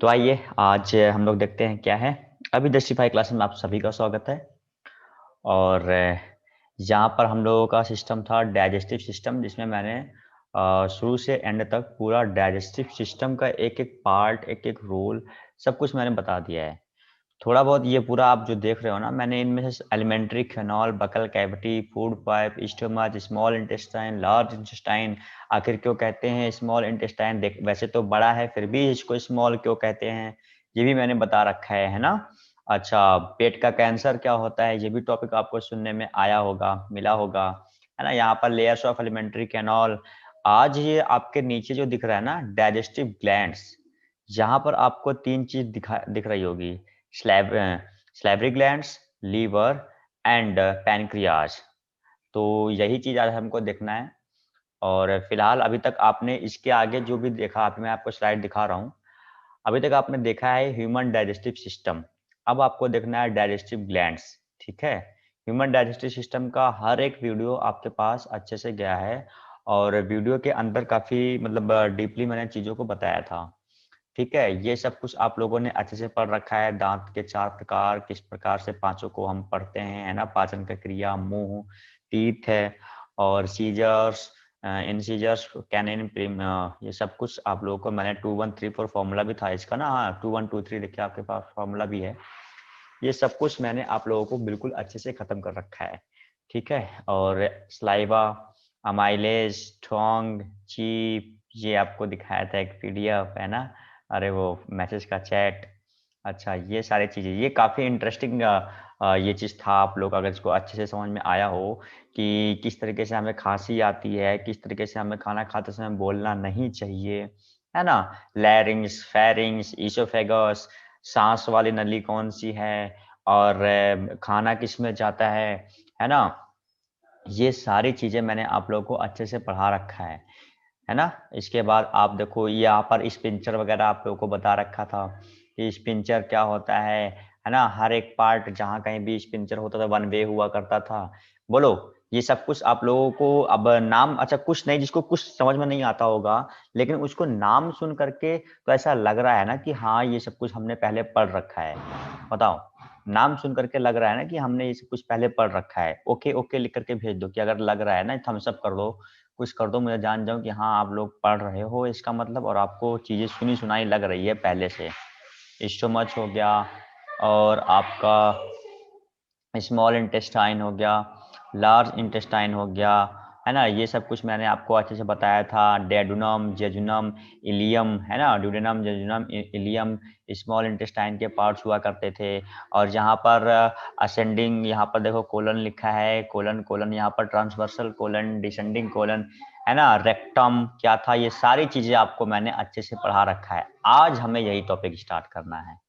तो आइए आज हम लोग देखते हैं क्या है। अभी जस्टिफाई क्लास में आप सभी का स्वागत है। और यहाँ पर हम लोगों का सिस्टम था डाइजेस्टिव सिस्टम, जिसमें मैंने शुरू से एंड तक पूरा डाइजेस्टिव सिस्टम का एक एक पार्ट, एक एक रोल, सब कुछ मैंने बता दिया है। थोड़ा बहुत ये पूरा आप जो देख रहे हो ना, मैंने इनमें से एलिमेंट्री, फेनॉल, buccal cavity, food pipe, stomach, small intestine, large intestine, आखिर क्यों कहते हैं स्मॉल इंटेस्टाइन, देख वैसे तो बड़ा है फिर भी इसको स्मॉल क्यों कहते हैं, ये भी मैंने बता रखा है ना। अच्छा, पेट का कैंसर क्या होता है, ये भी टॉपिक आपको सुनने में आया होगा, मिला होगा, है ना। यहाँ पर लेयर्स ऑफ एलिमेंट्री कैनॉल। आज ये आपके नीचे जो दिख रहा है ना, डाइजेस्टिव ग्लैंड्स, यहाँ पर आपको तीन चीज दिख रही होगी। स्लैब salivary glands, liver and pancreas. तो यही चीज आज हमको देखना है। और फिलहाल अभी तक आपने इसके आगे जो भी देखा, अभी मैं आपको स्लाइड दिखा रहा हूँ, अभी तक आपने देखा है ह्यूमन डाइजेस्टिव सिस्टम। अब आपको देखना है डाइजेस्टिव ग्लैंड्स। ठीक है। ह्यूमन डाइजेस्टिव सिस्टम का हर एक वीडियो आपके पास अच्छे से गया है, और वीडियो के अंदर काफी मतलब डीपली मैंने चीजों को बताया था। ठीक है, ये सब कुछ आप लोगों ने अच्छे से पढ़ रखा है। दांत के चार प्रकार, किस प्रकार से पांचों को हम पढ़ते हैं, है ना। पाचन का क्रिया, मुंह, टीथ है, और सीजर्स, इंसीजर्स, कैनिन, ये सब कुछ आप लोगों को मैंने 2134 फॉर्मूला भी था इसका ना, हाँ 2123 लिखे आपके पास फॉर्मूला भी है। ये सब कुछ मैंने आप लोगों को बिल्कुल अच्छे से खत्म कर रखा है। ठीक है। और स्लाइवा, अमाइलेज, ठोंग, चीप, ये आपको दिखाया था एक पीडीएफ, है ना। अरे वो मैसेज का चैट। अच्छा, ये सारी चीजें, ये काफी इंटरेस्टिंग ये चीज था। आप लोग अगर इसको अच्छे से समझ में आया हो कि किस तरीके से हमें खांसी आती है, किस तरीके से हमें खाना खाते समय बोलना नहीं चाहिए, है ना। लैरिंग्स, फेरिंग्स, ईसोफेगस, सांस वाली नली कौन सी है, और खाना किस में जाता है ना। ये सारी चीजें मैंने आप लोगों को अच्छे से पढ़ा रखा है ना। इसके बाद आप देखो यहाँ पर स्पिंचर वगैरह आप लोगों को बता रखा था कि स्पिंचर क्या होता है ना। हर एक पार्ट जहाँ कहीं भी स्पिंचर होता था वन वे हुआ करता था। बोलो, ये सब कुछ आप लोगों को अब नाम, अच्छा कुछ नहीं, जिसको कुछ समझ में नहीं आता होगा, लेकिन उसको नाम सुन करके तो ऐसा लग रहा है ना कि हाँ ये सब कुछ हमने पहले पढ़ रखा है। बताओ, नाम सुन करके लग रहा है ना कि हमने ये सब कुछ पहले पढ़ रखा है। ओके ओके लिख करके भेज दो कि अगर लग रहा है ना, थम्स अप कर दो, कुछ कर दो, मुझे जान जाऊं कि हाँ आप लोग पढ़ रहे हो इसका मतलब, और आपको चीजें सुनी सुनाई लग रही है पहले से। स्टोमच हो गया, और आपका स्मॉल इंटेस्टाइन हो गया, लार्ज इंटेस्टाइन हो गया, है ना। ये सब कुछ मैंने आपको अच्छे से बताया था। डेडुनम, जेजुनम, इलियम, है ना। Duodenum, jejunum, ileum small intestine के पार्ट्स हुआ करते थे। और यहाँ पर असेंडिंग, यहाँ पर देखो कोलन लिखा है, कोलन कोलन, यहाँ पर ट्रांसवर्सल कोलन, डिसेंडिंग कोलन, है ना। रेक्टम क्या था, ये सारी चीजें आपको मैंने अच्छे से पढ़ा रखा है। आज हमें यही टॉपिक स्टार्ट करना है।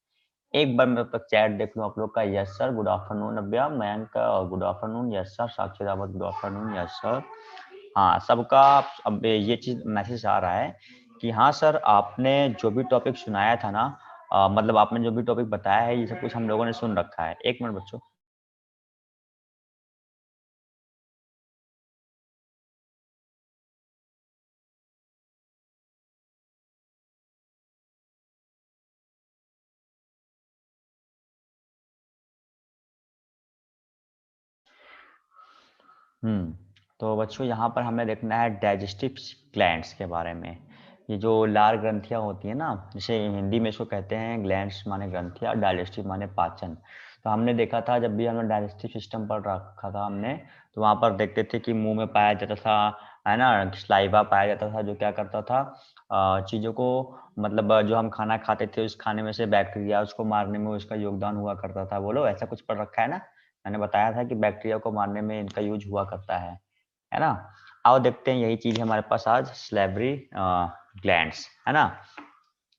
एक बार मेरे तक चैट देख लो आप लोग का। Yes sir, good afternoon Abhya, Mayank good afternoon, yes sir, Sakshi Rawat good afternoon, yes sir. हाँ सबका, अब ये चीज मैसेज आ रहा है कि हाँ सर आपने जो भी टॉपिक सुनाया था ना, मतलब आपने जो भी टॉपिक बताया है ये सब कुछ हम लोगों ने सुन रखा है। एक मिनट बच्चों। तो बच्चों यहाँ पर हमें देखना है डाइजेस्टिव ग्लैंड्स के बारे में। ये जो लार ग्रंथियाँ होती है ना, जैसे हिंदी में इसको कहते हैं ग्लैंड्स माने ग्रंथियाँ, डाइजेस्टिव माने पाचन। तो हमने देखा था जब भी हमने डाइजेस्टिव सिस्टम पर रखा था हमने, तो वहाँ पर देखते थे कि मुंह में पाया जाता था, है ना, स्लाइवा पाया जाता था, जो क्या करता था चीज़ों को, मतलब जो हम खाना खाते थे उस खाने में से बैक्टीरिया उसको मारने में उसका योगदान हुआ करता था। बोलो, ऐसा कुछ पढ़ रखा है ना। मैंने बताया था कि बैक्टीरिया को मारने में इनका यूज हुआ करता है ना। आओ देखते हैं, यही चीज है हमारे पास आज, स्लेवरी ग्लैंड्स, है ना।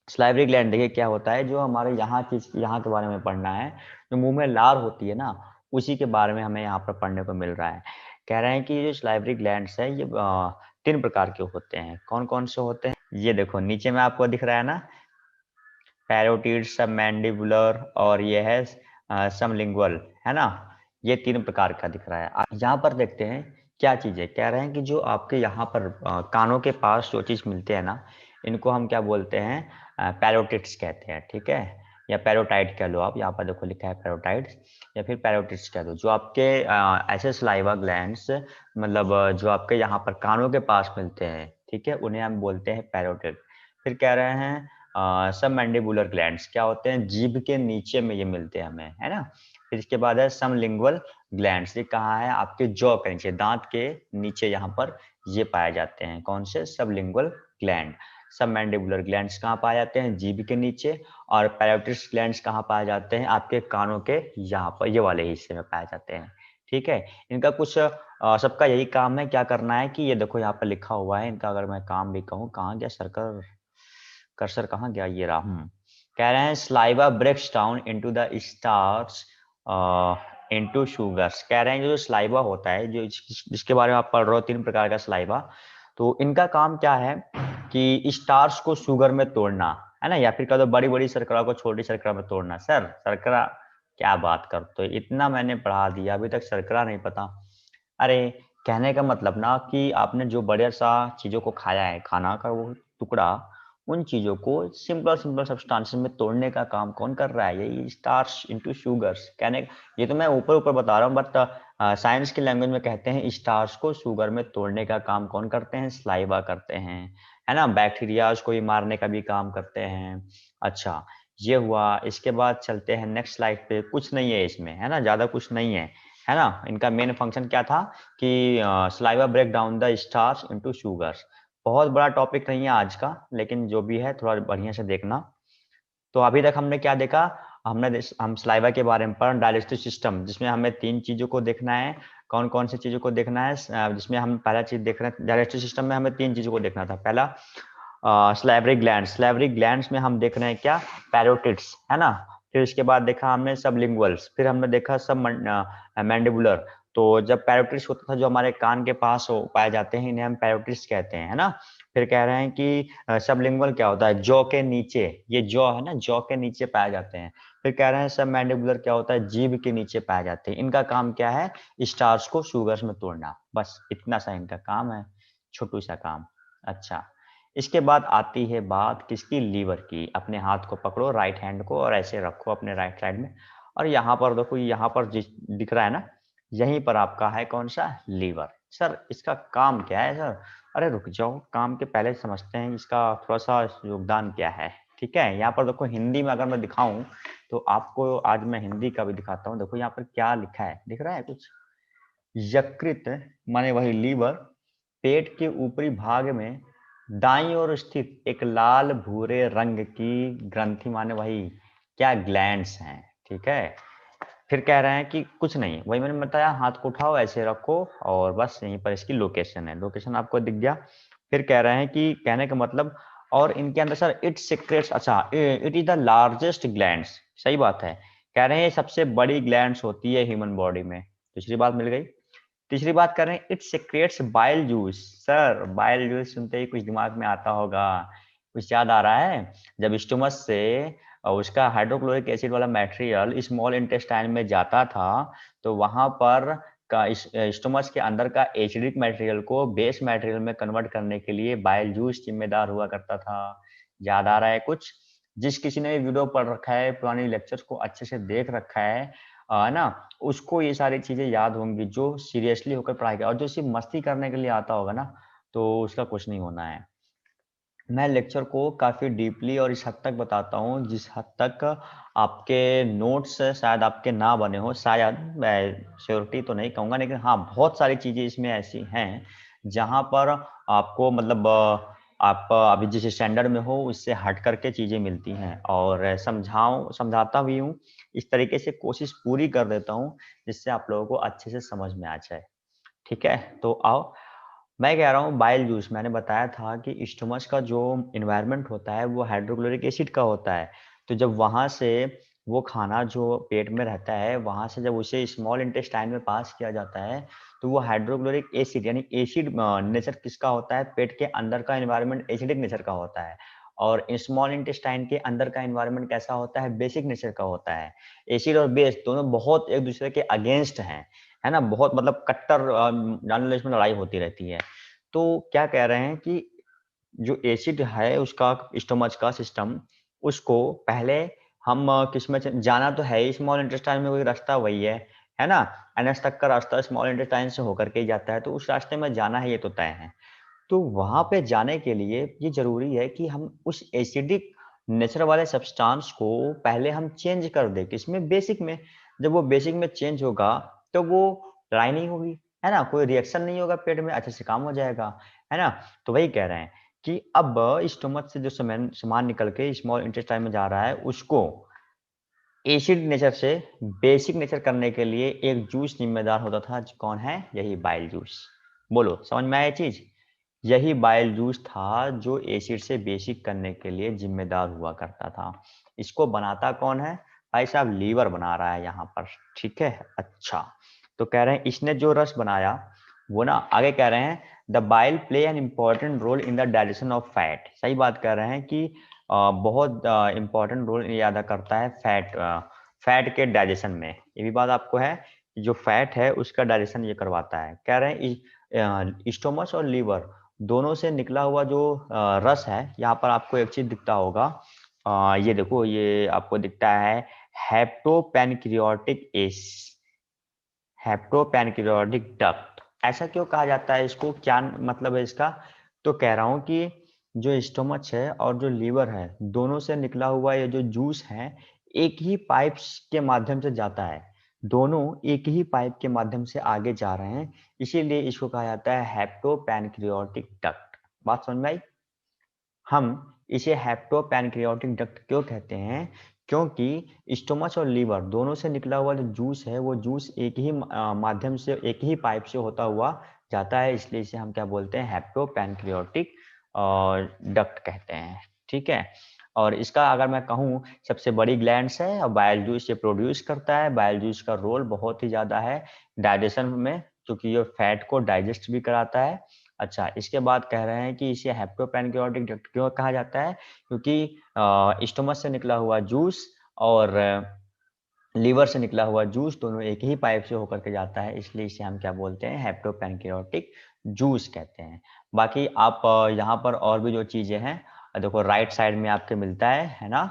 स्लाइवरी ग्लैंड देखिए क्या होता है, जो हमारे यहाँ चीज यहाँ के बारे में पढ़ना है। जो मुंह में लार होती है ना, उसी के बारे में हमें यहाँ पर पढ़ने को मिल रहा है। कह रहे हैं कि ये जो स्लाइवरी ग्लैंड्स है ये तीन प्रकार के होते हैं। कौन कौन से होते हैं, ये देखो नीचे में आपको दिख रहा है ना, पैरोटिड, सब मैंडिबुलर, और ये है सबलिंगुअल, है ना। ये तीन प्रकार का दिख रहा है। यहाँ पर देखते हैं क्या चीज है। कह रहे हैं कि जो आपके यहाँ पर कानों के पास जो चीज मिलते हैं ना, इनको हम क्या बोलते हैं, पैरोटिड्स कहते हैं, ठीक है, या पैरोटाइड कह लो आप, यहाँ पर देखो लिखा है पैरोटाइड्स, या फिर पैरोटिड्स कह दो। जो आपके ऐसे सलाइवा ग्लैंड्स, मतलब जो आपके यहाँ पर कानों के पास मिलते हैं, ठीक है, उन्हें हम बोलते हैं पैरोटिड। फिर कह रहे हैं सब मैंडिबुलर ग्लैंड्स क्या होते हैं, जीभ के नीचे में ये मिलते हैं हमें, है ना। फिर इसके बाद है सबलिंगुअल ग्लैंड्स, ये कहाँ है, आपके जॉ के नीचे, दांत के नीचे यहाँ पर ये पाए जाते हैं। कौन से, सबलिंगुअल ग्लैंड। सब मैंडिबुलर ग्लैंड्स कहाँ पाए जाते हैं, जीभ के नीचे। और पैरोटिड्स ग्लैंड्स कहाँ पाए जाते हैं, आपके कानों के यहाँ पर, ये वाले हिस्से में पाए जाते हैं, ठीक है। इनका कुछ सबका यही काम है, क्या करना है कि ये देखो यहाँ पर लिखा हुआ है इनका, अगर मैं काम भी कहूँ, कहाँ गया सर्कल, कर्सर कहाँ गया, ये रहा। कह रहे हैं saliva breaks down into the starch into sugars. कह रहे हैं जो स्लाइवा होता है, जो जिसके बारे में आप पढ़ रहे हो, 3 प्रकार का स्लाइवा, तो इनका काम क्या है कि स्टार्च को शुगर में तोड़ना, है ना, या फिर कह दो बड़ी बड़ी शर्करा को छोटी शर्करा में तोड़ना। सर शर्करा क्या बात करते हो, इतना मैंने पढ़ा दिया, अभी तक शर्करा नहीं पता। अरे कहने का मतलब ना कि आपने जो बड़े सा चीजों को खाया है, खाना का वो टुकड़ा, उन चीजों को सिंपल सिंपल सब्सटेंसेस में तोड़ने का काम कौन कर रहा है, यही स्टार्च इनटू शुगर्स। कहने ये तो मैं ऊपर ऊपर बता रहा हूँ, बट साइंस की लैंग्वेज में कहते हैं स्टार्च को शुगर में तोड़ने का काम कौन करते हैं, स्लाइवा करते हैं, है ना। बैक्टीरियाज को ही मारने का भी काम करते हैं। अच्छा ये हुआ। इसके बाद चलते हैं नेक्स्ट स्लाइड पे। कुछ नहीं है इसमें, है ना, ज्यादा कुछ नहीं है ना। इनका मेन फंक्शन क्या था कि saliva break down the starch into sugars. बहुत बड़ा टॉपिक नहीं है आज का, लेकिन जो भी है थोड़ा बढ़िया से देखना। तो अभी तक हमने क्या देखा, हम स्लाइवा के बारे में पढ़ा, डाइजेस्टिव सिस्टम, जिसमें हमें 3 चीजों को देखना है। कौन कौन सी चीजों को देखना है, जिसमें हम पहला चीज देख रहे हैं, डाइजेस्टिव सिस्टम में हमें 3 चीजों को देखना था। पहला स्लैवरी ग्लैंड्स, स्लैवरी ग्लैंड्स में हम देख रहे हैं क्या, पैरोटिड्स, है ना। फिर इसके बाद देखा हमने सबलिंगुअल्स, फिर हमने देखा सब मैंडिबुलर। तो जब पैरोटिड्स होता था, जो हमारे कान के पास हो पाए जाते हैं, इन्हें हम पैरोटिड्स कहते हैं, है ना। फिर कह रहे हैं कि सबलिंगुअल क्या होता है, जॉ के नीचे, ये जॉ है ना, जॉ के नीचे पाए जाते हैं। फिर कह रहे हैं सब मैंडिबुलर क्या होता है, जीभ के नीचे पाए जाते हैं। इनका काम क्या है, स्टार्च को शुगर्स में तोड़ना, बस इतना सा इनका काम है, छोटू सा काम। अच्छा इसके बाद आती है बात किसकी, लीवर की। अपने हाथ को पकड़ो, राइट हैंड को, और ऐसे रखो अपने राइट साइड में, और यहाँ पर देखो, यहाँ पर दिख रहा है ना, यहीं पर आपका है कौन सा, लीवर। सर इसका काम क्या है सर, अरे रुक जाओ, काम के पहले समझते हैं इसका थोड़ा सा योगदान क्या है, ठीक है। यहाँ पर देखो हिंदी में अगर मैं दिखाऊं, तो आपको आज मैं हिंदी का भी दिखाता हूँ। देखो यहाँ पर क्या लिखा है, दिख रहा है कुछ, यकृत माने वही लीवर, पेट के ऊपरी भाग में दाईं ओर स्थित एक लाल भूरे रंग की ग्रंथि माने वही क्या, ग्लैंड्स हैं, ठीक है। फिर कह रहे हैं कि कुछ नहीं, वही मैंने बताया, हाथ को उठाओ, ऐसे रखो, और बस यहीं पर इसकी लोकेशन है, लोकेशन आपको दिख गया। फिर कह रहे हैं कि कहने का मतलब, और इनके अंदर सर इट सीक्रेट्स, अच्छा it is the largest glands, सही बात है। कह रहे हैं ये सबसे बड़ी ग्लैंड्स होती है ह्यूमन बॉडी में, दूसरी बात मिल गई। तीसरी बात कर रहे हैं it secrets bile juice. Sir bile juice सुनते ही कुछ दिमाग में आता होगा, कुछ याद आ रहा है, जब स्टोमच से उसका हाइड्रोक्लोरिक एसिड वाला मटेरियल स्मॉल इंटेस्टाइन में जाता था, तो वहां पर का स्टोमच के अंदर का एसिडिक मटेरियल को बेस मटेरियल में कन्वर्ट करने के लिए बाइल जूस जिम्मेदार हुआ करता था। याद आ रहा है कुछ, जिस किसी ने वीडियो पढ़ रखा है, पुरानी लेक्चर्स को अच्छे से देख रखा है ना, उसको ये सारी चीजें याद होंगी, जो सीरियसली होकर पढ़ाई और जो सिर्फ मस्ती करने के लिए आता होगा ना, तो उसका कुछ नहीं होना है। मैं लेक्चर को काफी डीपली और इस हद तक बताता हूँ जिस हद तक आपके नोट्स शायद आपके ना बने हो, शायद, मैं श्योरिटी तो नहीं कहूँगा, लेकिन हाँ बहुत सारी चीजें इसमें ऐसी हैं जहाँ पर आपको मतलब आप अभी जिस स्टैंडर्ड में हो उससे हट करके चीजें मिलती हैं, और समझाता भी हूँ, इस तरीके से कोशिश पूरी कर देता हूँ जिससे आप लोगों को अच्छे से समझ में आ जाए, ठीक है। तो आओ, मैं कह रहा हूँ बाइल जूस, मैंने बताया था कि स्टोमच का जो इन्वायरमेंट होता है वो हाइड्रोक्लोरिक एसिड का होता है। तो जब वहां से वो खाना जो पेट में रहता है, वहां से जब उसे स्मॉल इंटेस्टाइन में पास किया जाता है, तो वो हाइड्रोक्लोरिक एसिड यानी एसिड नेचर किसका होता है, पेट के अंदर का इन्वायरमेंट एसिडिक नेचर का होता है। और स्मॉल इंटेस्टाइन के अंदर का इन्वायरमेंट कैसा होता है, बेसिक नेचर का होता है। एसिड और बेस दोनों बहुत एक दूसरे के अगेंस्ट हैं, है ना, बहुत मतलब कट्टर नॉलेज में लड़ाई होती रहती है। तो क्या कह रहे हैं कि जो एसिड है उसका स्टोमच का सिस्टम, उसको पहले हम किसमें जाना तो है ही, स्मॉल इंटेस्टाइन में वही रास्ता वही है ना? एनएस तक का रास्ता स्मॉल इंटेस्टाइन से होकर के ही जाता है, तो उस रास्ते में जाना है, ये तो तय है। तो वहाँ पे जाने के लिए ये ज़रूरी है कि हम उस एसिडिक नेचर वाले सब्सटेंस को पहले हम चेंज कर दें, किसमें? बेसिक में। जब वो बेसिक में चेंज होगा, तो वो लड़ाई नहीं होगी, है ना? कोई रिएक्शन नहीं होगा पेट में, अच्छे से काम हो जाएगा, है ना? तो वही कह रहे हैं कि अब स्टमक से जो सामान निकल के स्मॉल इंटेस्टाइन में जा रहा है, उसको एसिड नेचर से बेसिक नेचर करने के लिए एक जूस जिम्मेदार होता था, कौन है? यही बाइल जूस। बोलो, समझ में आया ये चीज? यही बाइल जूस था जो एसिड से बेसिक करने के लिए जिम्मेदार हुआ करता था। इसको बनाता कौन है? भाई साहब, लीवर बना रहा है यहाँ पर। ठीक है, अच्छा। तो कह रहे हैं इसने जो रस बनाया, वो ना आगे कह रहे हैं the bile play an important role in the digestion of fat. सही बात कह रहे हैं कि बहुत इम्पोर्टेंट रोल ये अदा करता है फैट के डाइजेशन में। ये भी बात आपको है, जो फैट है उसका डाइजेशन ये करवाता है। कह रहे हैं स्टोमच और लीवर दोनों से निकला हुआ जो रस है, यहाँ पर आपको एक चीज दिखता होगा। ये देखो, ये आपको दिखता है हेप्टोपैनक्रियाटिक एस हेप्टोपैनक्रियाटिक डक्ट। ऐसा क्यों कहा जाता है इसको, क्या मतलब है इसका? तो कह रहा हूँ कि जो स्टोमच है और जो लीवर है, दोनों से निकला हुआ ये जो जूस है, एक ही पाइप्स के माध्यम से जाता है। दोनों एक ही पाइप के माध्यम से आगे जा रहे हैं, इसीलिए इसको कहा जाता है हेप्टोपैनक्रियाटिक डक्ट। बात समझ में आई? हम इसे हेप्टोपैनक्रियाटिक डक्ट क्यों कहते हैं? क्योंकि स्टोमच और लीवर दोनों से निकला हुआ जो जूस है, वो जूस एक ही माध्यम से, एक ही पाइप से होता हुआ जाता है, इसलिए इसे हम क्या बोलते हैं? हेप्टोपैनक्रियाटिक डक्ट कहते हैं। ठीक है। और इसका अगर मैं कहूँ, सबसे बड़ी ग्लैंड्स है और बाइल जूस ये प्रोड्यूस करता है। बाइल जूस का रोल बहुत ही ज़्यादा है डाइजेशन में, क्योंकि ये फैट को डाइजेस्ट भी कराता है। अच्छा, इसके बाद कह रहे हैं कि इसे हेप्टोपैनक्रियाटिक डक्ट क्यों कहा जाता है? क्योंकि स्टोमच से निकला हुआ जूस और लीवर से निकला हुआ जूस दोनों एक ही पाइप से होकर के जाता है, इसलिए इसे हम क्या बोलते हैं? हेप्टोपैनक्रियाटिक जूस कहते हैं। बाकी आप यहाँ पर और भी जो चीजें हैं, देखो राइट साइड में आपके मिलता है ना?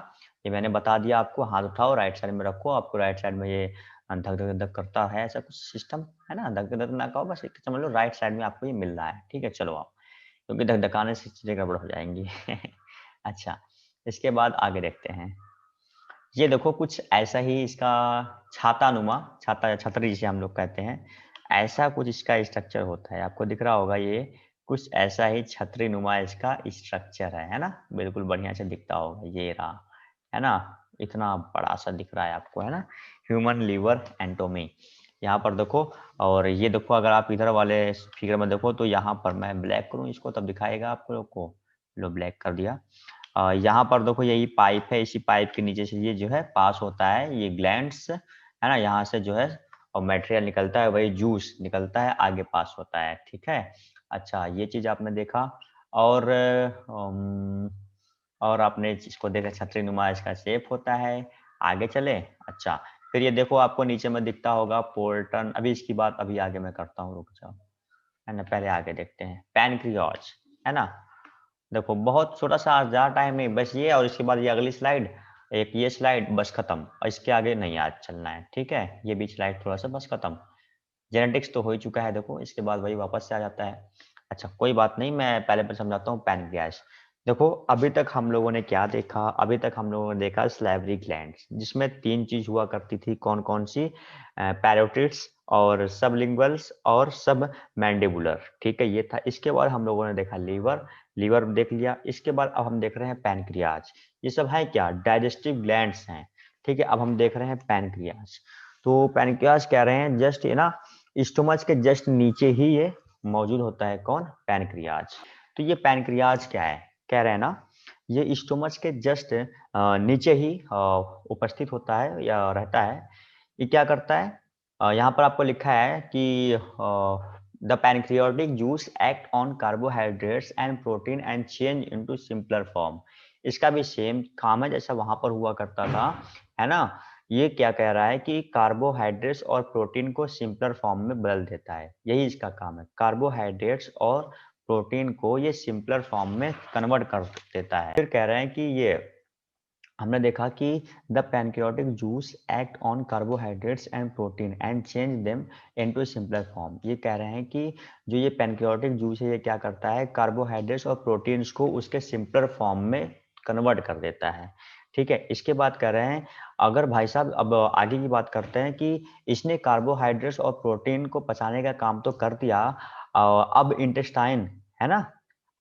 ये मैंने बता दिया आपको, हाथ उठाओ राइट साइड में रखो, आपको राइट साइड में ये धक धक धक करता है, ऐसा कुछ सिस्टम है ना? धक धक ना कहो, बस एक समझ लो राइट साइड में आपको ये मिल रहा है। ठीक है, चलो आप, क्योंकि धक-धकाने से चीजें गड़बड़ हो जाएंगी। अच्छा, इसके बाद आगे देखते हैं। ये देखो कुछ ऐसा ही इसका छाता नुमा, छाता या छतरी जिसे हम लोग कहते हैं, ऐसा कुछ इसका स्ट्रक्चर होता है। आपको दिख रहा होगा, ये कुछ ऐसा ही छतरी नुमा इसका स्ट्रक्चर है ना? बिल्कुल बढ़िया से दिखता होगा, ये रहा, है ना? इतना बड़ा सा दिख रहा है आपको, है ना? ह्यूमन लीवर एंटोमी, यहाँ पर देखो। और ये देखो, अगर आप इधर वाले फिगर में देखो, तो यहाँ पर मैं ब्लैक करूँ इसको तब दिखाएगा आप लोग को। लो, ब्लैक कर दिया। यहाँ पर देखो, यही पाइप है, इसी पाइप के नीचे से ये जो है पास होता है, ये ग्लैंड्स है ना? यहाँ से जो है और मटेरियल निकलता है, वही जूस निकलता है, आगे पास होता है। ठीक है, अच्छा, ये चीज आपने देखा। और और आपने इसको देखा, छतरी नुमा इसका शेप होता है। आगे चले, अच्छा, फिर ये देखो आपको नीचे में दिखता होगा पोर्टन। अभी इसकी बात अभी आगे मैं करता हूँ, रुक जाओ, है ना? पहले आगे देखते हैं पैनक्रियाज, है ना? देखो, बहुत छोटा सा, ज़्यादा टाइम नहीं, बस ये और इसके बाद ये अगली स्लाइड, एक ये स्लाइड, बस खत्म। और इसके आगे नहीं आज चलना है, ठीक है? ये भी स्लाइड थोड़ा सा बस खत्म। जेनेटिक्स तो हो ही चुका है, देखो इसके बाद वही वापस से आ जाता है। अच्छा, कोई बात नहीं, मैं पहले पर समझाता हूँ पैनक्रियाज। देखो, अभी तक हम लोगों ने क्या देखा? अभी तक हम लोगों ने देखा स्लैवरी ग्लैंड्स, जिसमें तीन चीज हुआ करती थी, कौन कौन सी? पैरोटिड्स और सबलिंगुअल्स और सब मैंडिबुलर। ठीक है, ये था। इसके बाद हम लोगों ने देखा लीवर, लीवर देख लिया। इसके बाद अब हम देख रहे हैं पैनक्रियाज। ये सब है क्या? डाइजेस्टिव ग्लैंड्स हैं। ठीक है, अब हम देख रहे हैं पैनक्रियाज। तो पैनक्रियाज कह रहे हैं जस्ट ये ना, स्टोमच के जस्ट नीचे ही ये मौजूद होता है, कौन? पैनक्रियाज। तो ये पैनक्रियाज क्या है? कह रहे हैं ना, ये स्टोमच के जस्ट नीचे ही उपस्थित होता है या रहता है। ये क्या करता है? यहाँ पर आपको लिखा है कि the pancreatic juice act on carbohydrates and protein and change into simpler form. इसका भी सेम काम है जैसा वहां पर हुआ करता था, है ना? ये क्या कह रहा है कि कार्बोहाइड्रेट्स और प्रोटीन को सिंपलर फॉर्म में बदल देता है, यही इसका काम है। कार्बोहाइड्रेट्स और प्रोटीन को ये सिंपलर फॉर्म में कन्वर्ट कर देता है। फिर कह रहे हैं कि ये हमने देखा कि the pancreatic juice act on carbohydrates and protein and change them into simpler form. ये कह रहे हैं कि जो ये पैनक्रियाटिक जूस है ये क्या करता है, कार्बोहाइड्रेट्स और प्रोटीन्स को उसके सिंपलर फॉर्म में कन्वर्ट कर देता है। ठीक है, इसके बाद कह रहे हैं, अगर भाई साहब अब आगे की बात करते हैं कि इसने कार्बोहाइड्रेट्स और प्रोटीन को पचाने का काम तो कर दिया, अब इंटेस्टाइन है ना,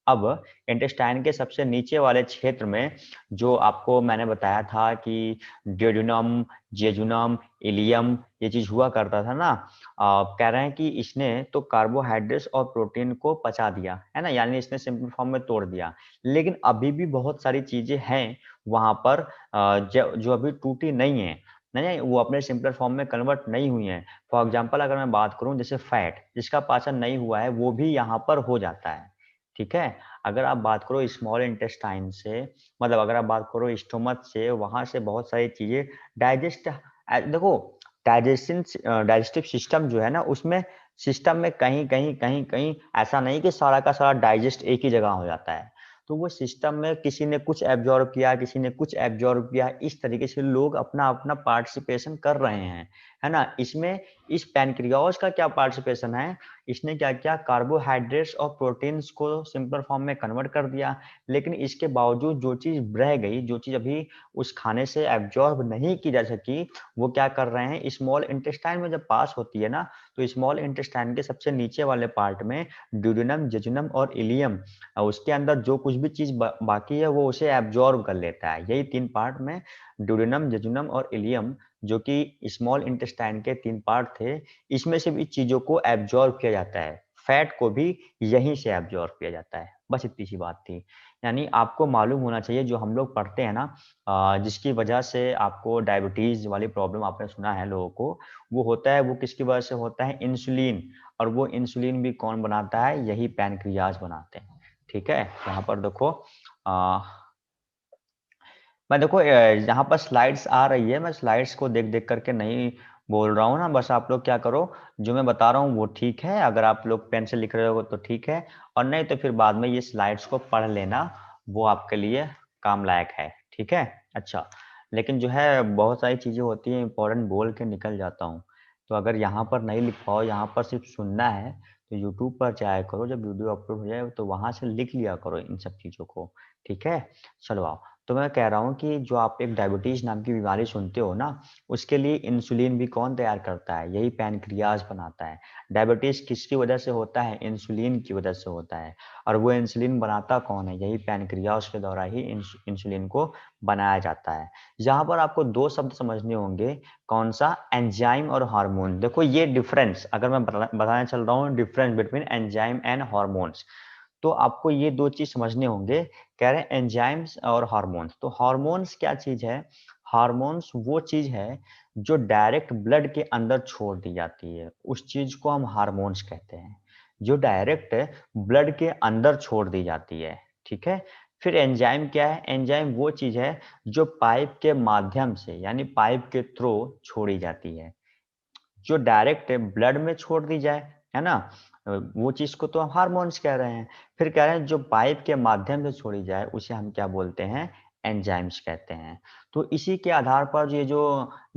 अब इंटेस्टाइन के सबसे नीचे वाले क्षेत्र में जो आपको मैंने बताया था कि ड्यूोडेनम, जेजुनम, इलियम ये चीज हुआ करता था ना, कह रहे हैं कि इसने तो कार्बोहाइड्रेट्स और प्रोटीन को पचा दिया है ना, यानी इसने सिंपल फॉर्म में तोड़ दिया, लेकिन अभी भी बहुत सारी चीजें हैं वहां पर जो अभी टूटी नहीं है, नहीं वो अपने सिंपल फॉर्म में कन्वर्ट नहीं हुई है। फॉर एग्जाम्पल अगर मैं बात करूं जैसे फैट, जिसका पाचन नहीं हुआ है वो भी यहाँ पर हो जाता है। ठीक है, अगर आप बात करो स्मॉल इंटेस्टाइन से, मतलब अगर आप बात करो स्टोमक से, वहां से बहुत सारी चीजें डाइजेस्ट, देखो डाइजेशन डाइजेस्टिव सिस्टम जो है ना, उसमें सिस्टम में कहीं कहीं कहीं कहीं ऐसा नहीं कि सारा का सारा डाइजेस्ट एक ही जगह हो जाता है, तो वो सिस्टम में किसी ने कुछ एब्जॉर्ब किया, किसी ने कुछ एब्जॉर्ब किया, इस तरीके से लोग अपना अपना पार्टिसिपेशन कर रहे हैं, है ना। इसमें इस पैनक्रियाज का क्या पार्टिसिपेशन है, इसने क्या किया, कार्बोहाइड्रेट्स और प्रोटीन्स को सिंपल फॉर्म में कन्वर्ट कर दिया, लेकिन इसके बावजूद जो चीज रह गई, जो चीज अभी उस खाने से एब्जॉर्ब नहीं की जा सकी, वो क्या कर रहे हैं, स्मॉल इंटेस्टाइन में जब पास होती है ना, तो स्मॉल इंटेस्टाइन के सबसे नीचे वाले पार्ट में ड्यूडेनम, जेजुनम और इलियम, उसके अंदर जो कुछ भी चीज बाकी है वो उसे एब्जॉर्ब कर लेता है। यही तीन पार्ट में ड्यूडेनम, जेजुनम और इलियम, जो कि स्मॉल इंटेस्टाइन के तीन पार्ट थे, इसमें से भी चीजों को एब्जॉर्ब किया जाता है। फैट को भी यहीं से एब्जॉर्ब किया जाता है। बस इतनी सी बात थी। यानी आपको मालूम होना चाहिए, जो हम लोग पढ़ते हैं ना, जिसकी वजह से आपको डायबिटीज वाली प्रॉब्लम आपने सुना है लोगों को, वो होता है, वो किसकी वजह से होता है, इंसुलिन। और वो इंसुलिन भी कौन बनाता है, यही पैनक्रियाज बनाते हैं। ठीक है, यहाँ पर देखो, आ, मैं देखो यहाँ पर स्लाइड्स आ रही है, मैं स्लाइड्स को देख देख करके नहीं बोल रहा हूँ ना, बस आप लोग क्या करो, जो मैं बता रहा हूँ वो ठीक है, अगर आप लोग पेन से लिख रहे हो तो ठीक है, और नहीं तो फिर बाद में ये स्लाइड्स को पढ़ लेना, वो आपके लिए काम लायक है। ठीक है, अच्छा, लेकिन जो है बहुत सारी चीजें होती है इंपॉर्टेंट, बोल के निकल जाता हूँ, तो अगर यहाँ पर नहीं लिख पाओ, यहाँ पर सिर्फ सुनना है, तो यूट्यूब पर जाया करो, जब वीडियो अपलोड हो जाए तो वहां से लिख लिया करो इन सब चीजों को। ठीक है, चलो आओ। तो मैं कह रहा हूँ कि जो आप एक डायबिटीज नाम की बीमारी सुनते हो ना, उसके लिए इंसुलिन भी कौन तैयार करता है, यही पैनक्रियाज बनाता है। डायबिटीज किसकी वजह से होता है, इंसुलिन की वजह से होता है, और वो इंसुलिन बनाता कौन है, यही पैनक्रियाज के द्वारा ही इंसुलिन को बनाया जाता है। यहाँ पर आपको दो शब्द समझने होंगे, कौन सा, एंजाइम और हार्मोन। देखो ये डिफरेंस, अगर मैं बताने चल रहा हूँ difference between enzyme and hormones, तो आपको ये दो चीज समझने होंगे। कह रहे हैं एंजाइम्स और हार्मोन्स, तो हार्मोन्स क्या चीज है, हार्मोन्स वो चीज है जो डायरेक्ट ब्लड के अंदर छोड़ दी जाती है, उस चीज को हम हार्मोन्स कहते हैं, जो डायरेक्ट ब्लड के अंदर छोड़ दी जाती है। ठीक है, फिर एंजाइम क्या है, एंजाइम वो चीज है जो पाइप के माध्यम से, यानी पाइप के थ्रू छोड़ी जाती है, जो डायरेक्ट ब्लड में छोड़ दी जाए, है ना, वो चीज को तो हम हार्मोन्स कह रहे हैं। फिर कह रहे हैं जो पाइप के माध्यम से छोड़ी जाए उसे हम क्या बोलते हैं, एंजाइम्स कहते हैं। तो इसी के आधार पर ये जो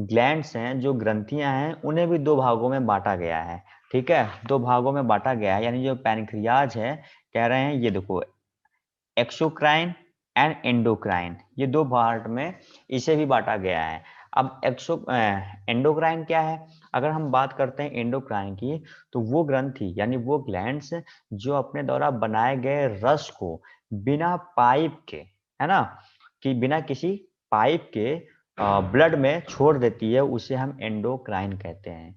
ग्लैंड्स हैं, जो ग्रंथियां हैं, उन्हें भी दो भागों में बांटा गया है। ठीक है, दो भागों में बांटा गया है, यानी जो पैनक्रियाज है, कह रहे हैं ये देखो, एक्सोक्राइन एंड एंडोक्राइन, ये दो पार्ट में इसे भी बांटा गया है। अब एंडोक्राइन क्या है, अगर हम बात करते हैं एंडोक्राइन की, तो वो ग्रंथि यानी वो ग्लैंड्स जो अपने द्वारा बनाए गए रस को बिना पाइप के, है ना, कि बिना किसी पाइप के ब्लड में छोड़ देती है, उसे हम एंडोक्राइन कहते हैं।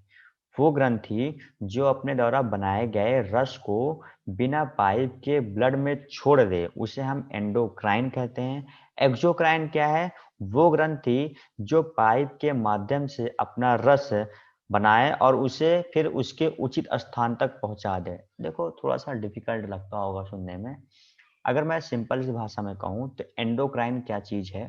वो ग्रंथि जो अपने द्वारा बनाए गए रस को बिना पाइप के ब्लड में छोड़ दे, उसे हम एंडोक्राइन कहते हैं। एक्सोक्राइन क्या है, वो ग्रंथि जो पाइप के माध्यम से अपना रस बनाए और उसे फिर उसके उचित स्थान तक पहुंचा दे। देखो थोड़ा सा डिफिकल्ट लगता होगा सुनने में, अगर मैं सिंपल सी भाषा में कहूँ तो एंडोक्राइन क्या चीज है,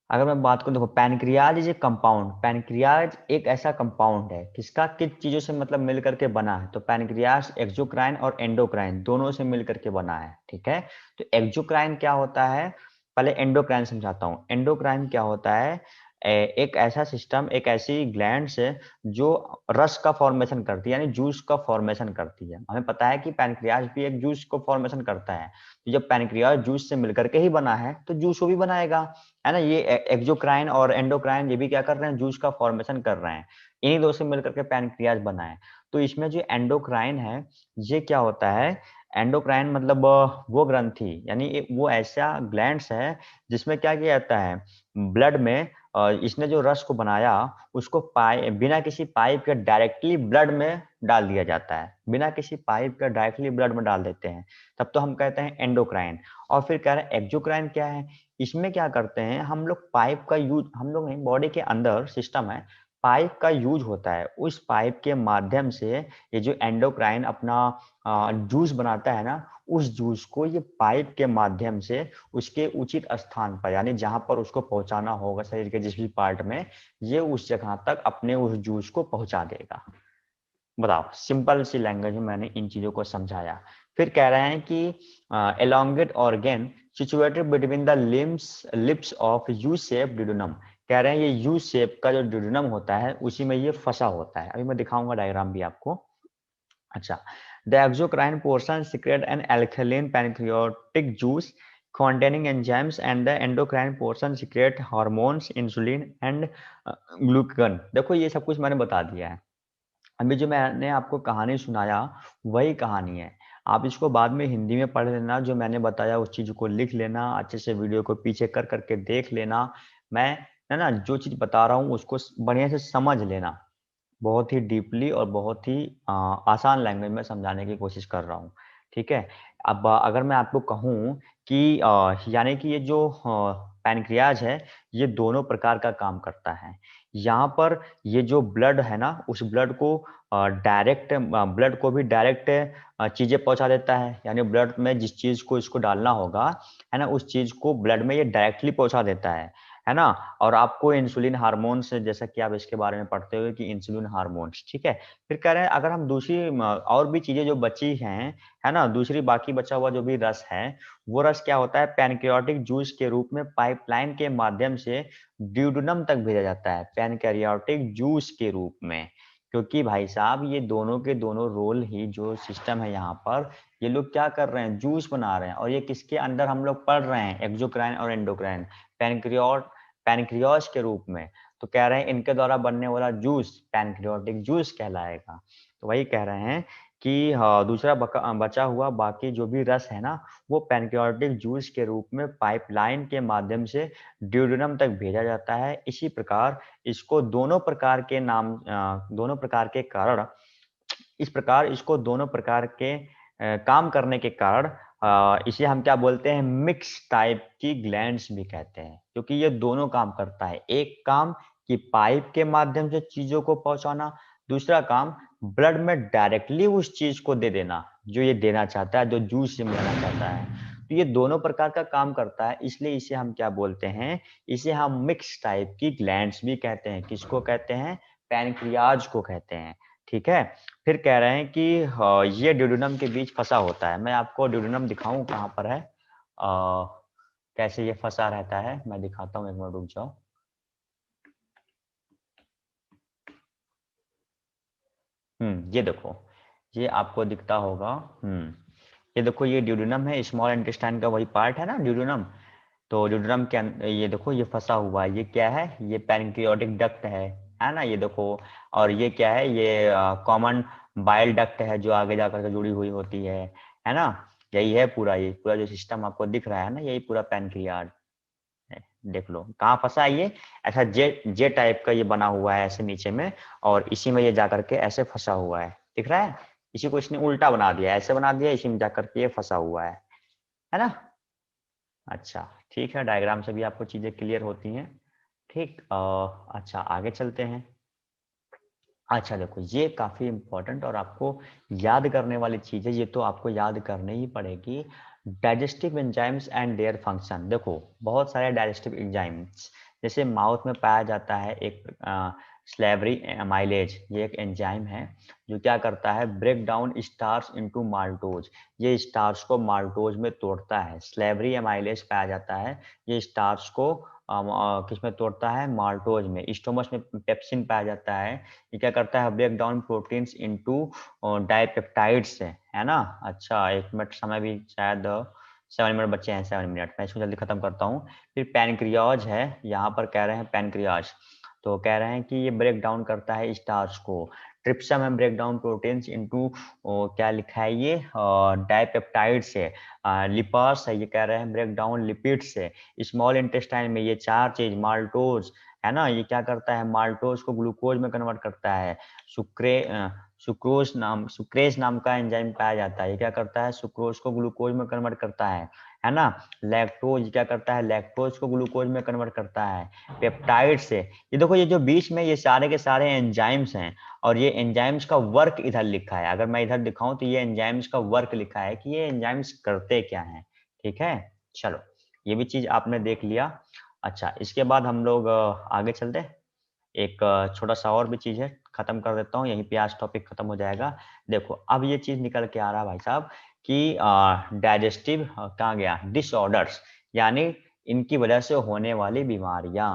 अगर मैं बात करूं, देखो pancreas is a compound, pancreas एक ऐसा कंपाउंड है किसका किस चीजों से मतलब मिल करके बना है, तो पैनक्रियाज एक्सोक्राइन और एंडोक्राइन दोनों से मिल करके बना है, ठीक है। तो एक्सोक्राइन क्या होता है, पहले एंडोक्राइन समझाता हूँ। एंडोक्राइन क्या होता है, एक ऐसा सिस्टम, एक ऐसी ग्लैंड्स है जो रस का फॉर्मेशन करती है, यानी जूस का फॉर्मेशन करती है। हमें पता है कि पैनक्रियाज भी एक जूस को फॉर्मेशन करता है, तो जब पैनक्रियाज जूस से मिलकर के ही बना है तो जूस वो भी बनाएगा, है ना। ये एक्सोक्राइन और एंडोक्राइन ये भी क्या कर रहे हैं, जूस का फॉर्मेशन कर रहे हैं। इन्हीं दो से मिलकर के पैनक्रियाज बना है। तो इसमें जो एंडोक्राइन है, ये क्या होता है, एंडोक्राइन मतलब वो ग्रंथि, यानी वो ऐसा ग्लैंड्स है जिसमें क्या किया जाता है, ब्लड में इसने जो रस को बनाया उसको बिना किसी पाइप के डायरेक्टली ब्लड में डाल दिया जाता है, बिना किसी पाइप के डायरेक्टली ब्लड में डाल देते हैं, तब तो हम कहते हैं एंडोक्राइन। और फिर कह रहे हैं एक्सोक्राइन क्या है, इसमें क्या करते हैं हम लोग, पाइप का यूज, हम लोग नहीं, बॉडी के अंदर सिस्टम है, पाइप का यूज होता है, उस पाइप के माध्यम से ये जो एंडोक्राइन अपना जूस बनाता है ना, उस जूस को ये पाइप के माध्यम से उसके उचित स्थान पर, यानी जहां पर उसको पहुंचाना होगा शरीर के जिस भी पार्ट में, ये उस जगह तक अपने उस जूस को पहुंचा देगा। बताओ, सिंपल सी लैंग्वेज में मैंने इन चीजों को समझाया। फिर कह रहे हैं कि elongate organ situated between the lips of U shape duodenum, कह रहे हैं ये यू शेप का जो ड्यूडेनम होता है उसी में ये फंसा होता है। अभी मैं दिखाऊंगा डायग्राम भी आपको। अच्छा, the exocrine portion secrete an alkaline pancreatic juice containing enzymes and the endocrine portion secrete hormones insulin and glucagon। देखो ये सब कुछ मैंने बता दिया है। अभी जो मैंने आपको कहानी सुनाया वही कहानी है, आप इसको बाद में हिंदी में पढ़ लेना, जो मैंने बताया उस चीज को लिख लेना, अच्छे से वीडियो को पीछे कर करके देख लेना। मैं, है ना, जो चीज बता रहा हूँ उसको बढ़िया से समझ लेना, बहुत ही डीपली और बहुत ही आसान लैंग्वेज में समझाने की कोशिश कर रहा हूँ, ठीक है। अब अगर मैं आपको कहूँ कि यानी कि ये जो पैनक्रियाज है ये दोनों प्रकार का काम करता है। यहाँ पर ये जो ब्लड है ना, उस ब्लड को डायरेक्ट, ब्लड को भी डायरेक्ट चीजें पहुंचा देता है, यानी ब्लड में जिस चीज को इसको डालना होगा, है ना, उस चीज को ब्लड में ये डायरेक्टली पहुंचा देता है ना। और आपको इंसुलिन हार्मोन्स, जैसा कि आप इसके बारे में पढ़ते हो कि इंसुलिन हार्मोन्स, ठीक है। फिर कह रहे हैं अगर हम दूसरी और भी चीजें जो बची हैं, है ना, दूसरी बाकी बचा हुआ जो भी रस है, वो रस क्या होता है, पैनक्रियाटिक जूस के रूप में पाइपलाइन के माध्यम से ड्यूडेनम तक भेजा जाता है, पैनक्रियाटिक जूस के रूप में। क्योंकि भाई साहब ये दोनों के दोनों रोल ही, जो सिस्टम है यहाँ पर, ये लोग क्या कर रहे हैं, जूस बना रहे हैं। और ये किसके अंदर हम लोग पढ़ रहे हैं, एक्सोक्राइन और एंडोक्राइन, पैनक्रियाट पैनक्रियाज के रूप में। तो कह रहे हैं इनके द्वारा बनने वाला जूस पैनक्रियाटिक जूस कहलाएगा। तो वही कह रहे हैं कि हाँ, दूसरा बचा हुआ बाकी जो भी रस है ना, वो पैनक्रियाटिक जूस के रूप में पाइपलाइन के माध्यम से ड्यूडेनम तक भेजा जाता है। इसी प्रकार इसको दोनों प्रकार के नाम, दोनों प्रकार के कारण, इस प्रकार इसको दोनों प्रकार के काम करने के कारण इसे हम क्या बोलते हैं, मिक्स टाइप की ग्लैंड्स भी कहते हैं, क्योंकि ये दोनों काम करता है। एक काम कि पाइप के माध्यम से चीजों को पहुंचाना, दूसरा काम ब्लड में डायरेक्टली उस चीज को दे देना जो ये देना चाहता है, जो जूस से मिलाना चाहता है। तो ये दोनों प्रकार का काम करता है, इसलिए इसे हम क्या बोलते हैं, इसे हम मिक्स टाइप की ग्लैंड्स भी कहते हैं। किसको कहते हैं, पैनक्रियाज को कहते हैं, ठीक है। फिर कह रहे हैं कि ये ड्यूडेनम के बीच फंसा होता है। मैं आपको ड्यूडेनम दिखाऊं कहाँ पर है, कैसे ये फंसा रहता है, मैं दिखाता हूँ, एक मिनट रुक जाओ। ये देखो, ये आपको दिखता होगा। ये देखो, ये ड्यूडेनम है, स्मॉल इंटेस्टाइन का वही पार्ट है ना ड्यूडेनम। तो ड्यूडेनम के ये देखो ये फंसा हुआ है, ये क्या है, ये पैनक्रियाटिक डक्ट है ना, ये देखो। और ये क्या है, ये कॉमन बाइल डक्ट है जो आगे जाकर के जुड़ी हुई होती है ना। यही है पूरा, ये पूरा जो सिस्टम आपको दिख रहा है ना, यही पूरा पैनक्रियाज है। देख लो कहाँ फंसा है ये, ऐसा जे जे टाइप का ये बना हुआ है ऐसे नीचे में, और इसी में ये जाकर के ऐसे फंसा हुआ है, दिख रहा है। इसी को इसने उल्टा बना दिया, ऐसे बना दिया, इसी में जाकर के ये फंसा हुआ है ना। अच्छा, ठीक है, डायग्राम से भी आपको चीजें क्लियर होती हैं, ठीक। अच्छा, आगे चलते हैं। अच्छा देखो, ये काफी इंपॉर्टेंट और आपको याद करने वाली चीज है, ये तो आपको याद करनी ही पड़ेगी। Digestive enzymes and their function. देखो बहुत सारे डाइजेस्टिव एंजाइम्स, जैसे माउथ में पाया जाता है एक स्लेवरी एमाइलेज, ये एक एंजाइम है जो क्या करता है, break down starch into maltose. ये स्टार्च को माल्टोज में तोड़ता है। स्लेवरी एमाइलेज पाया जाता है, ये स्टार्च को किस में तोड़ता है, माल्टोज में। स्टोमच में पेप्सिन पाया जाता है, ये क्या करता है, break down proteins into dipeptides है ना। अच्छा, 1 मिनट समय भी शायद 7 मिनट बचे हैं, 7 मिनट, मैं इसको जल्दी खत्म करता हूँ। फिर पैनक्रियाज है, यहाँ पर कह रहे हैं पैनक्रियाज, तो कह रहे हैं कि ये ब्रेक डाउन करता है स्टार्च को। ट्रिप्सा में ब्रेक डाउन प्रोटीन्स इनटू क्या लिखा है ये, डाइपेप्टाइड से। लिपास है, ये कह रहे हैं ब्रेक डाउन लिपिड से। स्मॉल इंटेस्टाइन में ये 4 चीज, माल्टोज है ना, ये क्या करता है, माल्टोज को ग्लूकोज में कन्वर्ट करता है। सुक्रे सुक्रेज नाम का एंजाइम पाया जाता है, ये क्या करता है, सुक्रोज को ग्लूकोज में कन्वर्ट करता है ना। लैक्टोज क्या करता है, लैक्टोज को ग्लूकोज में कन्वर्ट करता है पेप्टाइड से। ये देखो, ये जो बीच में ये सारे के सारे एंजाइम्स हैं, और ये एंजाइम्स का वर्क इधर लिखा है। अगर मैं इधर दिखाऊं तो ये एंजाइम्स का वर्क लिखा है कि ये एंजाइम्स करते क्या हैं। ठीक है, चलो, ये भी चीज आपने देख लिया। अच्छा, इसके बाद हम लोग आगे चलते हैं। एक छोटा सा और भी चीज है, खत्म कर देता हूँ यहीं पे, आज टॉपिक खत्म हो जाएगा। देखो, अब ये चीज निकल के आ रहा है भाई साहब कि डाइजेस्टिव कहाँ गया, डिसऑर्डर्स, यानी इनकी वजह से होने वाली बीमारियां।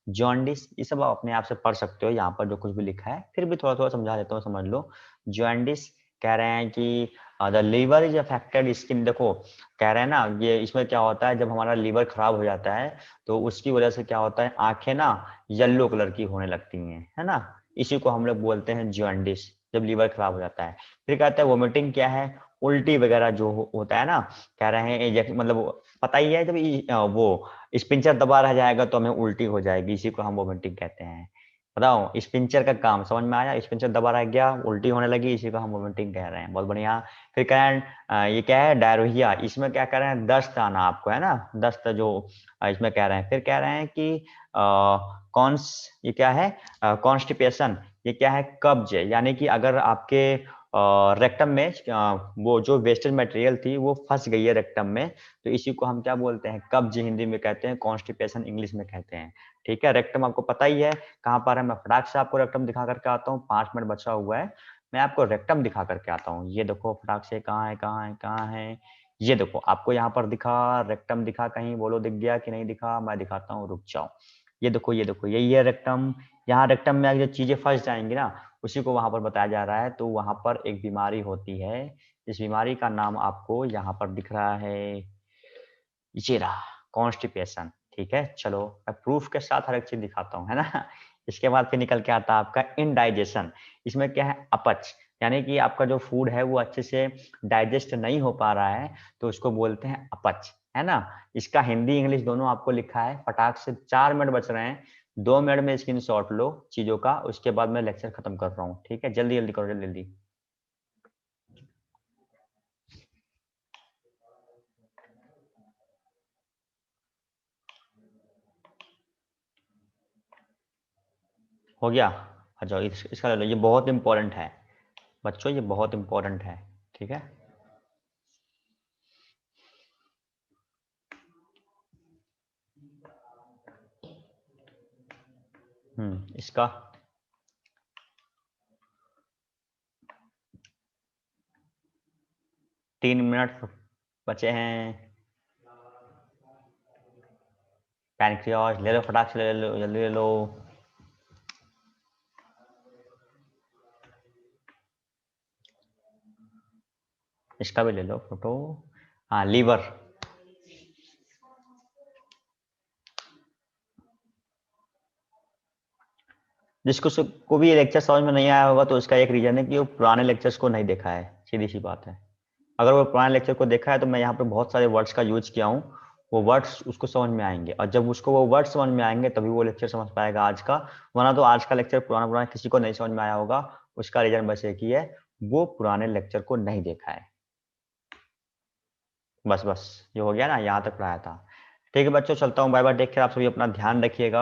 जॉन्डिस, ये सब आप अपने आप से पढ़ सकते हो, यहाँ पर जो कुछ भी लिखा है, फिर भी थोड़ा थोड़ा समझा देता हूँ, समझ लो। जॉन्डिस कह रहे हैं कि the liver is affected skin. देखो, कह रहे हैं ना, ये इसमें क्या होता है, जब हमारा लीवर खराब हो जाता है तो उसकी वजह से क्या होता है, आंखें ना येलो कलर की होने लगती हैं, है ना। इसी को हम लोग बोलते हैं जॉन्डिस, जब लीवर खराब हो जाता है। फिर कहते हैं वोमिटिंग क्या है, उल्टी वगैरह जो होता है ना, कह रहे हैं मतलब पता ही है, जब वो स्पिंचर दबा रह जाएगा तो हमें उल्टी हो जाएगी, इसी को हम वोमिटिंग कहते हैं। बताओ, स्पिंचर का काम समझ में आया, स्पिंचर दबा रह गया, उल्टी होने लगी, इसी को हम वोमिटिंग कह रहे हैं। बहुत बढ़िया। फिर कह रहे हैं ये क्या है, डायरिया, इसमें क्या कह रहे हैं, दस्त आना आपको, है ना, दस्त जो इसमें कह रहे हैं। फिर कह रहे हैं कि कॉन्स ये क्या है, कॉन्स्टिपेशन, ये क्या है, कब्ज, यानी कि अगर आपके रेक्टम में वो जो वेस्टेज मटेरियल थी वो फंस गई है रेक्टम में, तो इसी को हम क्या बोलते हैं, कब्ज हिंदी में कहते हैं, कॉन्स्टिपेशन इंग्लिश में कहते हैं। ठीक है, रेक्टम आपको पता ही है कहाँ पर है। मैं फटाक से आपको रेक्टम दिखा करके आता हूँ, 5 मिनट बचा हुआ है, मैं आपको रेक्टम दिखा करके आता हूँ। ये देखो फटाक से, कहाँ है कहाँ है कहाँ है, ये देखो आपको यहाँ पर दिखा, रेक्टम दिखा, कहीं बोलो दिख गया कि नहीं दिखा, मैं दिखाता हूँ, रुक जाओ। ये देखो, ये देखो, यही है रेक्टम। यहाँ रेक्टम में जो चीजें फंस जाएंगी ना, उसी को वहां पर बताया जा रहा है। तो वहां पर एक बीमारी होती है, इस बीमारी का नाम आपको यहाँ पर दिख रहा है, ये रहा, कॉन्स्टिपेशन। ठीक है, चलो, मैं प्रूफ के साथ हर एक चीज दिखाता हूँ, है ना। इसके बाद फिर निकल के आता है आपका इनडाइजेशन। इसमें क्या है, अपच, यानी कि आपका जो फूड है वो अच्छे से डाइजेस्ट नहीं हो पा रहा है, तो उसको बोलते हैं अपच, है ना। इसका हिंदी इंग्लिश दोनों आपको लिखा है। फटाक से, 4 मिनट बच रहे हैं, 2 मिनट में स्क्रीनशॉट लो चीजों का, उसके बाद मैं लेक्चर खत्म कर रहा हूँ। ठीक है, जल्दी जल्दी करो, जल्दी जल्दी। हो गया, आ जाओ, इसका ले लो, ये बहुत इंपॉर्टेंट है बच्चों, ये बहुत इंपॉर्टेंट है। ठीक है, इसका 3 मिनट बचे हैं। पैनक्रियाज ले लो, फटाक से ले लो, जल्दी ले लो। इसका भी ले लो फोटो। हाँ, लीवर। जिसको को भी लेक्चर समझ में नहीं आया होगा तो उसका एक रीजन है कि वो पुराने लेक्चर्स को नहीं देखा है, सीधी सी बात है। अगर वो पुराने लेक्चर को देखा है तो मैं यहाँ पे बहुत सारे वर्ड्स का यूज किया हूँ, वो वर्ड्स उसको समझ में आएंगे, और जब उसको वो वर्ड्स समझ में आएंगे तभी वो लेक्चर समझ पाएगा आज का। वरना तो आज का लेक्चर पुराना पुराना किसी को नहीं समझ में आया होगा। उसका रीजन बस एक ही है, वो पुराने लेक्चर को नहीं देखा है। बस बस, ये हो गया ना, यहाँ तक पढ़ाया था। ठीक है बच्चों, चलता हूँ, बाय बाय, टेक केयर, आप सभी अपना ध्यान रखिएगा।